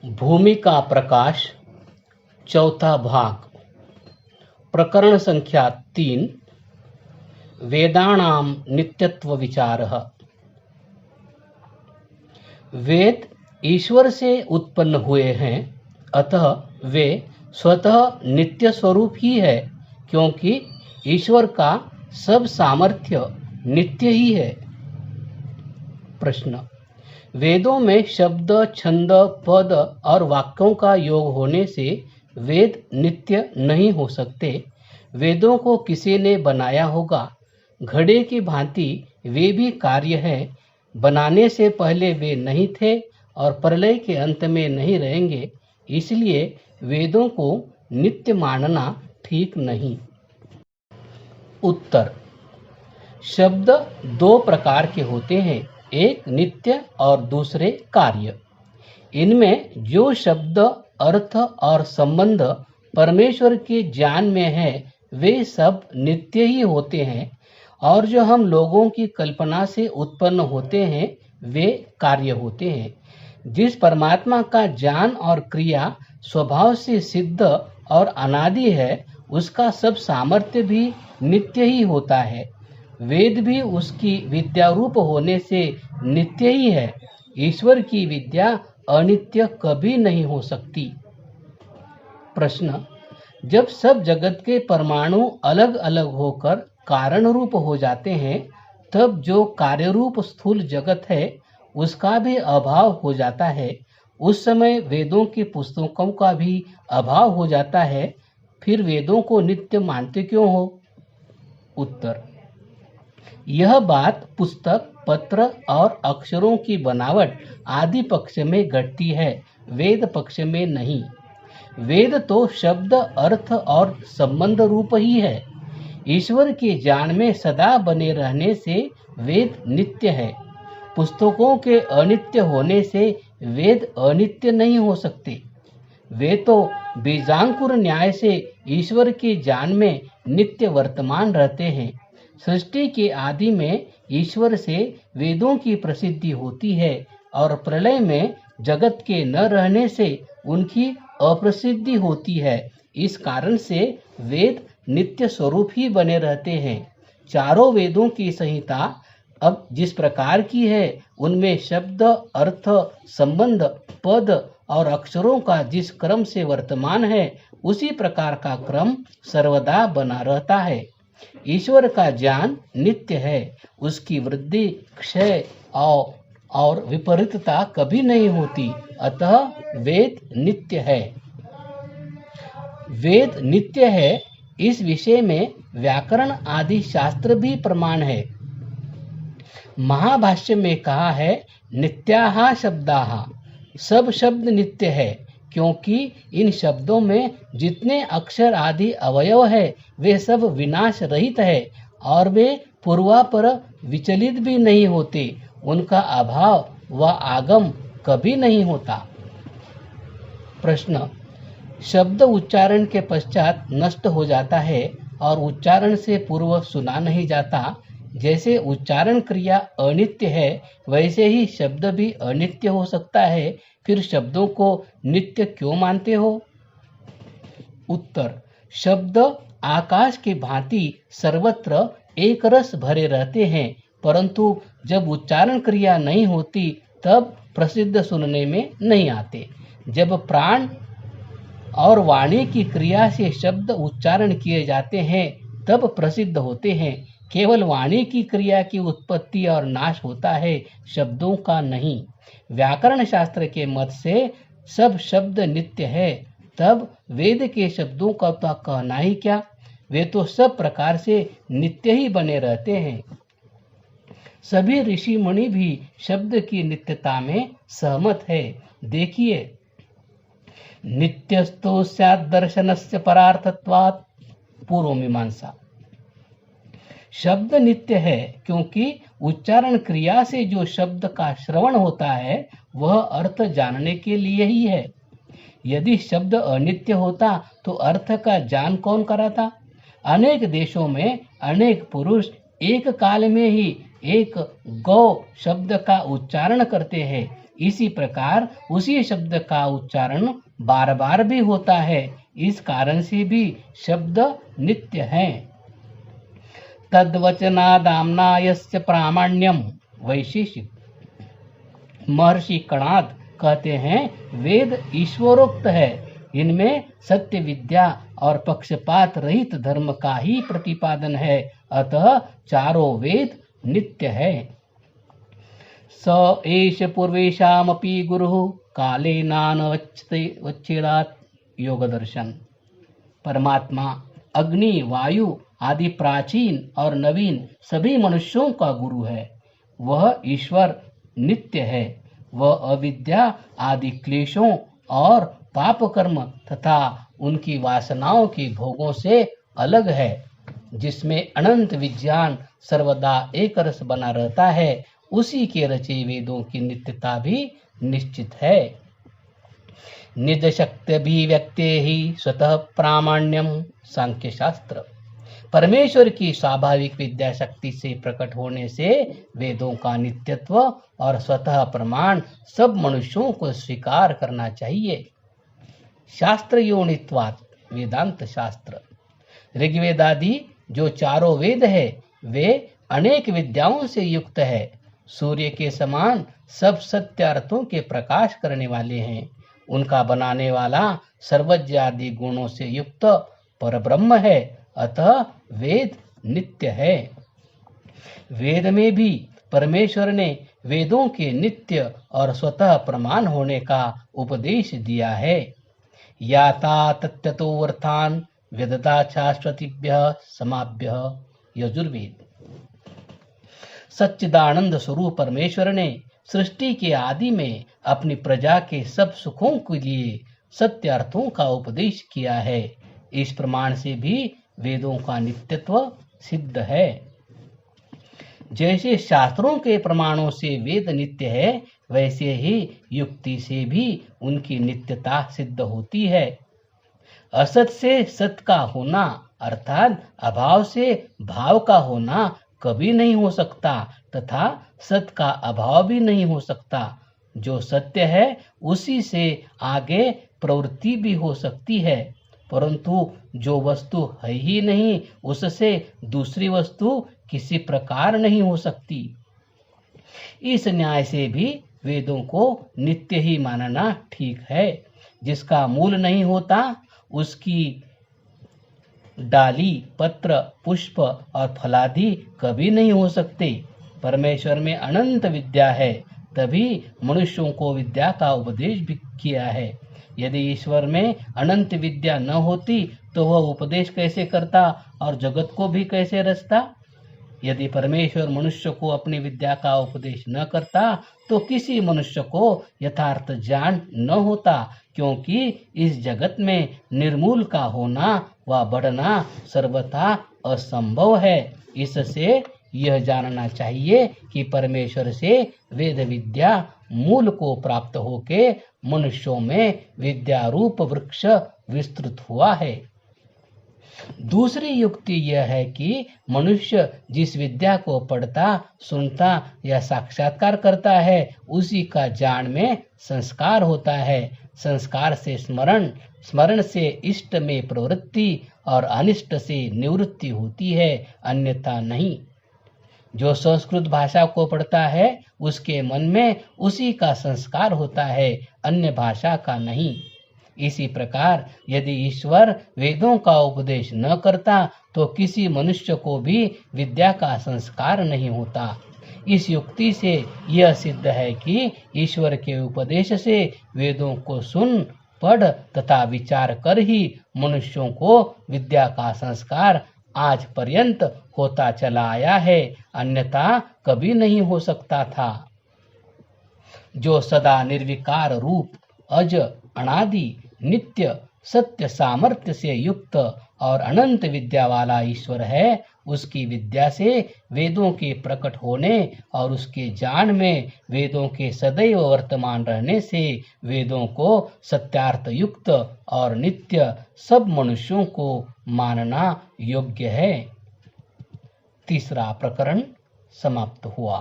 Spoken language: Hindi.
भूमिका प्रकाश चौथा भाग प्रकरण संख्या 3 वेदानां नित्यत्व विचारः। वेद ईश्वर से उत्पन्न हुए हैं, अतः वे स्वतः नित्य स्वरूप ही है, क्योंकि ईश्वर का सब सामर्थ्य नित्य ही है। प्रश्न: वेदों में शब्द, छंद, पद और वाक्यों का योग होने से वेद नित्य नहीं हो सकते। वेदों को किसी ने बनाया होगा। घड़े की भांति वे भी कार्य हैं। बनाने से पहले वे नहीं थे और प्रलय के अंत में नहीं रहेंगे, इसलिए वेदों को नित्य मानना ठीक नहीं। उत्तर: शब्द दो प्रकार के होते हैं, एक नित्य और दूसरे कार्य। इनमें जो शब्द, अर्थ और संबंध परमेश्वर के ज्ञान में है, वे सब नित्य ही होते हैं, और जो हम लोगों की कल्पना से उत्पन्न होते हैं, वे कार्य होते हैं। जिस परमात्मा का ज्ञान और क्रिया स्वभाव से सिद्ध और अनादि है, उसका सब सामर्थ्य भी नित्य ही होता है। वेद भी उसकी विद्या रूप होने से नित्य ही है। ईश्वर की विद्या अनित्य कभी नहीं हो सकती। प्रश्न: जब सब जगत के परमाणु अलग अलग होकर कारण रूप हो जाते हैं, तब जो कार्य रूप स्थूल जगत है, उसका भी अभाव हो जाता है। उस समय वेदों की पुस्तकों का भी अभाव हो जाता है। फिर वेदों को नित्य मानते क्यों हो? उत्तर: यह बात पुस्तक, पत्र और अक्षरों की बनावट आदि पक्ष में घटती है, वेद पक्ष में नहीं। वेद तो शब्द, अर्थ और संबंध रूप ही है। ईश्वर के ज्ञान में सदा बने रहने से वेद नित्य है। पुस्तकों के अनित्य होने से वेद अनित्य नहीं हो सकते। वे तो बीजांकुर न्याय से ईश्वर के ज्ञान में नित्य वर्तमान रहते हैं। सृष्टि के आदि में ईश्वर से वेदों की प्रसिद्धि होती है, और प्रलय में जगत के न रहने से उनकी अप्रसिद्धि होती है। इस कारण से वेद नित्य स्वरूप ही बने रहते हैं। चारों वेदों की संहिता अब जिस प्रकार की है, उनमें शब्द, अर्थ, संबंध, पद और अक्षरों का जिस क्रम से वर्तमान है, उसी प्रकार का क्रम सर्वदा बना रहता है। ईश्वर का ज्ञान नित्य है। उसकी वृद्धि, क्षय और विपरीतता कभी नहीं होती, अतः वेद नित्य है। वेद नित्य है, इस विषय में व्याकरण आदि शास्त्र भी प्रमाण है। महाभाष्य में कहा है, नित्याः शब्दाः, सब शब्द नित्य है, क्योंकि इन शब्दों में जितने अक्षर आदि अवयव है, वे सब विनाश रहित है, और वे पूर्वापर विचलित भी नहीं होते। उनका अभाव व आगम कभी नहीं होता। प्रश्न: शब्द उच्चारण के पश्चात नष्ट हो जाता है और उच्चारण से पूर्व सुना नहीं जाता। जैसे उच्चारण क्रिया अनित्य है, वैसे ही शब्द भी अनित्य हो सकता है। फिर शब्दों को नित्य क्यों मानते हो? उत्तर: शब्द आकाश की भांति सर्वत्र एक रस भरे रहते हैं, परंतु जब उच्चारण क्रिया नहीं होती, तब प्रसिद्ध सुनने में नहीं आते। जब प्राण और वाणी की क्रिया से शब्द उच्चारण किए जाते हैं, तब प्रसिद्ध होते हैं। केवल वाणी की क्रिया की उत्पत्ति और नाश होता है, शब्दों का नहीं। व्याकरण शास्त्र के मत से सब शब्द नित्य है, तब वेद के शब्दों का तो कहना ही क्या, वे तो सब प्रकार से नित्य ही बने रहते हैं। सभी ऋषि मुनि भी शब्द की नित्यता में सहमत है। देखिए, नित्यस्तो स्यात् दर्शनस्य परार्थत्वात्, पूर्व मीमांसा। शब्द नित्य है, क्योंकि उच्चारण क्रिया से जो शब्द का श्रवण होता है, वह अर्थ जानने के लिए ही है। यदि शब्द अनित्य होता तो अर्थ का ज्ञान कौन कराता? अनेक देशों में अनेक पुरुष एक काल में ही एक गौ शब्द का उच्चारण करते हैं। इसी प्रकार उसी शब्द का उच्चारण बार बार भी होता है, इस कारण से भी शब्द नित्य है। तद्वचनादाम्ना यस्य प्रामाण्यम वैशेषिक। महर्षि कणाद कहते हैं वेद ईश्वरोक्त है, इनमें सत्य विद्या और पक्षपात रहित धर्म का ही प्रतिपादन है, अतः चारों वेद नित्य है। स एष पूर्वेषामपि गुरुः काले नानवच्छेदात् योग दर्शन। परमात्मा अग्नि, वायु आदि प्राचीन और नवीन सभी मनुष्यों का गुरु है। वह ईश्वर नित्य है। वह अविद्या आदि क्लेशों और पाप कर्म तथा उनकी वासनाओं के भोगों से अलग है, जिसमें अनंत विज्ञान सर्वदा एक रस बना रहता है। उसी के रचे वेदों की नित्यता भी निश्चित है। निज शक्ति अभिव्यक्ते ही स्वतः प्रामाण्यम सांख्य शास्त्र। परमेश्वर की स्वाभाविक विद्या शक्ति से प्रकट होने से वेदों का नित्यत्व और स्वतः प्रमाण सब मनुष्यों को स्वीकार करना चाहिए। शास्त्र योनित्वात् वेदांत शास्त्र। ऋग्वेद आदि जो चारों वेद है वे अनेक विद्याओं से युक्त है। सूर्य के समान सब सत्य अर्थों के प्रकाश करने वाले हैं। उनका बनाने वाला सर्वज्ञ आदि गुणों से युक्त परब्रह्म है, अतः वेद नित्य है। वेद में भी परमेश्वर ने वेदों के नित्य और स्वतः प्रमाण होने का उपदेश दिया है। याता तत्यतो अर्थान वेदता शाश्वतीभ्यः समाभ्यः यजुर्वेद। सच्चिदानंद स्वरूप परमेश्वर ने सृष्टि के आदि में अपनी प्रजा के सब सुखों के लिए सत्य अर्थों का उपदेश किया है। इस प्रमाण से भी वेदों का नित्यत्व सिद्ध है। जैसे शास्त्रों के प्रमाणों से वेद नित्य है, वैसे ही युक्ति से भी उनकी नित्यता सिद्ध होती है। असत से सत का होना अर्थात अभाव से भाव का होना कभी नहीं हो सकता तथा सत का अभाव भी नहीं हो सकता। जो सत्य है उसी से आगे प्रवृत्ति भी हो सकती है, परंतु जो वस्तु है ही नहीं उससे दूसरी वस्तु किसी प्रकार नहीं हो सकती। इस न्याय से भी वेदों को नित्य ही मानना ठीक है। जिसका मूल नहीं होता उसकी डाली, पत्र, पुष्प और फलादि कभी नहीं हो सकते। परमेश्वर में अनंत विद्या है, तभी मनुष्यों को विद्या का उपदेश भी किया है। यदि ईश्वर में अनंत विद्या न होती तो वह उपदेश कैसे करता और जगत को भी कैसे रचता। यदि परमेश्वर मनुष्य को अपनी विद्या का उपदेश न करता तो किसी मनुष्य को यथार्थ ज्ञान न होता, क्योंकि इस जगत में निर्मूल का होना व बढ़ना सर्वथा असंभव है। इससे यह जानना चाहिए कि परमेश्वर से वेद विद्या मूल को प्राप्त होके मनुष्यों में विद्या रूप वृक्ष विस्तृत हुआ है। दूसरी युक्ति यह है कि मनुष्य जिस विद्या को पढ़ता, सुनता या साक्षात्कार करता है उसी का ज्ञान में संस्कार होता है। संस्कार से स्मरण, स्मरण से इष्ट में प्रवृत्ति और अनिष्ट से निवृत्ति होती है, अन्यथा नहीं। जो संस्कृत भाषा को पढ़ता है उसके मन में उसी का संस्कार होता है, अन्य भाषा का नहीं। इसी प्रकार यदि ईश्वर वेदों का उपदेश न करता तो किसी मनुष्य को भी विद्या का संस्कार नहीं होता। इस युक्ति से यह सिद्ध है कि ईश्वर के उपदेश से वेदों को सुन, पढ़ तथा विचार कर ही मनुष्यों को विद्या का संस्कार आज पर्यंत होता चला आया है, अन्यथा कभी नहीं हो सकता था। जो सदा निर्विकार रूप, अज, अनादि, नित्य, सत्य सामर्थ्य से युक्त और अनंत विद्या वाला ईश्वर है, उसकी विद्या से वेदों के प्रकट होने और उसके ज्ञान में वेदों के सदैव वर्तमान रहने से वेदों को सत्यार्थ युक्त और नित्य सब मनुष्यों को मानना योग्य है। तीसरा प्रकरण समाप्त हुआ।